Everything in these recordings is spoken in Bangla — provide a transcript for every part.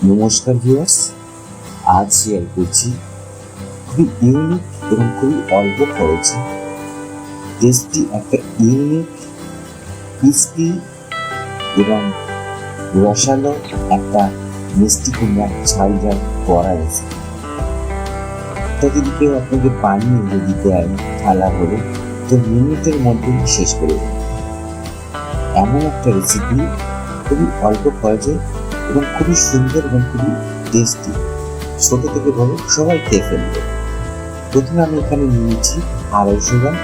নমস্কার ভিউয়ার্স, আজ শেয়ার করছি খুবই ইউনিক এবং খুবই অল্প খরচে টেস্টি একটা ইউনিক ক্রিস্পি এবং রসালো একটা মিষ্টি কুমড়ার ঝাল ঝাল বড়া রেসিপি। তা যদি কেউ আপনাকে বানিয়ে যদি দেয় থালা করে, তো মিনিটের মধ্যেই শেষ করে দেবে। এমন একটা রেসিপি খুবই অল্প খরচে এবং খুবই সুন্দর এবং খুবই টেস্টি, ছোট থেকে বড় সবাই খেয়ে ফেলবে। প্রথমে আমি এখানে নিয়েছি 250 গ্রাম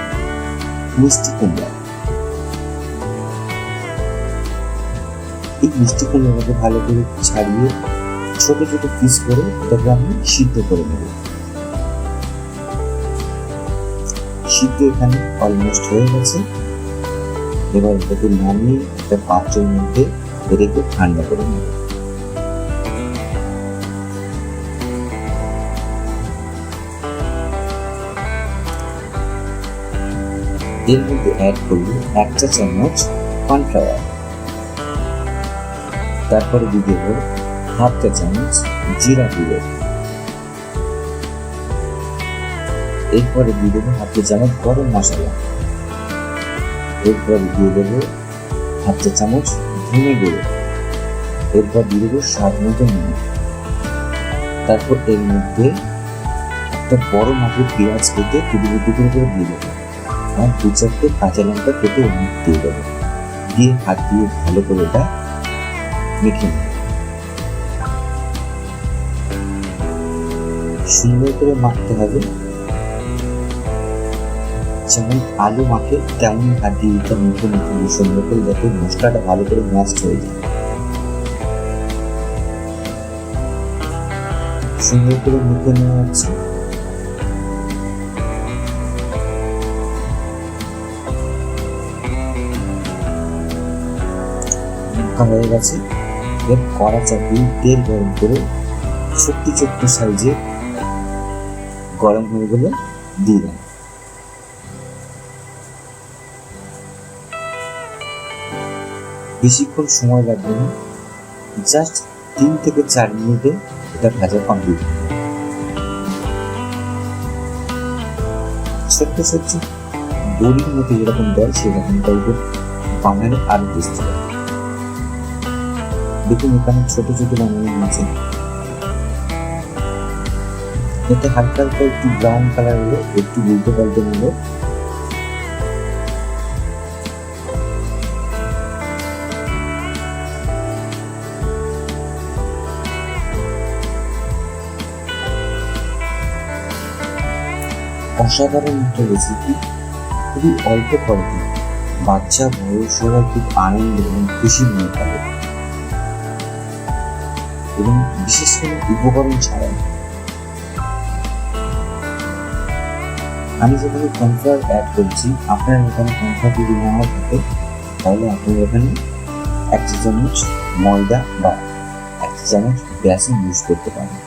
মিষ্টি কুমড়া। এই মিষ্টি কুমড়াটাকে ভালো করে ছাড়িয়ে ছোট ছোট পিস করে এটাকে আমি সিদ্ধ করে নেব। সিদ্ধ এখানে অলমোস্ট হয়ে গেছে। এবার এটাকে নামিয়ে একটা পাত্রের মধ্যে রেখে ঠান্ডা করে নেব। এর মধ্যে অ্যাড করব 1 চা চামচ কর্নফ্লাওয়ার, তারপরে দিয়ে দেব 1/2 চা চামচ জিরা গুঁড়ো, এরপরে দিয়ে দেবো 1/2 চা চামচ গরম মশলা, এরপরে দিয়ে দেবো 1/2 চা চামচ ধনে গুঁড়ো, এরপর দিয়ে দেবো স্বাদ মতো নুন। তারপর এর মধ্যে একটা বড় মাপের পেঁয়াজ কেটে টুকরো টুকরো করে দিয়ে দেবো, আর 2-4টে কাঁচা লঙ্কা কেটে এর মধ্যে দিয়ে দেবো। দিয়ে হাত দিয়ে ভালো করে এটা মেখে নেব। সুন্দর করে মাখতে হবে, যেমন আলু মাখে তেমন হাত দিয়ে এটা মেখে নিতে হবে সুন্দর করে, যাতে মশলাটা ভালো করে ম্যাশড হয়ে যায়। সুন্দর করে মেখে নেওয়া হচ্ছে। হয়ে গেছে। এর কড়া চাপিয়ে তেল গরম করে ছোট্ট ছোট্ট সাইজে গরম হয়ে গেলে দিয়ে দেন। বেশিক্ষণ সময় লাগবে না, জাস্ট 3 থেকে 4 মিনিটে এটা ভাজা কমপ্লিট। ছোট্ট ছোট্ট বড়ির মতো যেরকম দেয় সেরকম টাইপের বানালে আরো টেস্টি হয়। দেখুন এখানে ছোট ছোট বানানো হয়েছে। এটা হালকা হালকা একটু ব্রাউন কালার হলো, একটু উল্টে পাল্টে নিল। অসাধারণ একটা রেসিপি, খুবই অল্প খরচে বাচ্চা বড় সবাই খুব আনন্দ এবং খুশি মনে পাবে, এবং বিশেষ কোনো উপকরণ ছাড়াই। আমি যেখানে কর্নফ্লাওয়ার অ্যাড করছি, আপনার এখানে কর্নফ্লাওয়ার যদি নাও থাকে তাহলে আপনি এখানে 1 চা চামচ ময়দা বা 1 চা চামচ বেসন ইউজ করতে পারেন,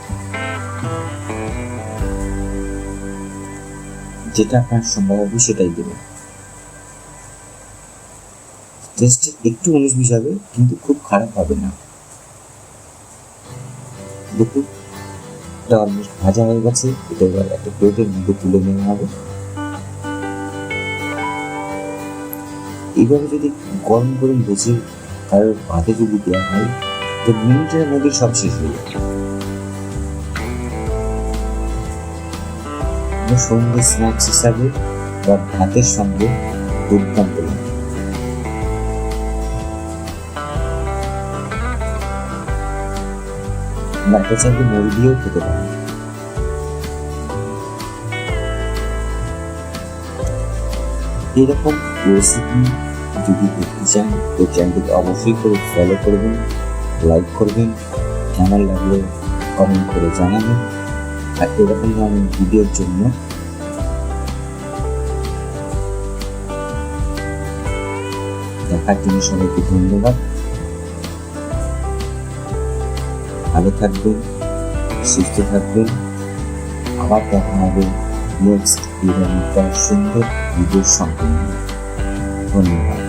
যেটা আপনার সম্ভব হবে সেটাই দেবেন। টেস্ট একটু 19-20 হবে, কিন্তু খুব খারাপ হবে না। দেখুন এটা অলমোস্ট ভাজা হয়ে গেছে। এটা এবার একটা প্লেটের মধ্যে তুলে নেওয়া হবে। এইভাবে যদি গরম গরম ভেজে কারোর ভাতে যদি দেওয়া হয়, তো মিনিটের মধ্যে সব শেষ হয়ে যাবে। সন্ধ্যে স্ন্যাক্স হিসাবে বা ভাতের সঙ্গে দুর্দান্ত লাগে। এটা চাইলে মুড়ি দিয়েও খেতে পারেন। এরকম রেসিপি যদি দেখতে চান তো চ্যানেলটিকে অবশ্যই করে ফলো করবেন, লাইক করবেন, কেমন লাগলো কমেন্ট করে জানাবেন। আর এরকম ধরনের ভিডিওর জন্য দেখার জন্য সবাইকে ধন্যবাদ। ভালো থাকবেন, সুস্থ থাকবেন। আবার দেখা হবে নেক্সট এরকম সুন্দর ভিডিওর সঙ্গে। ধন্যবাদ।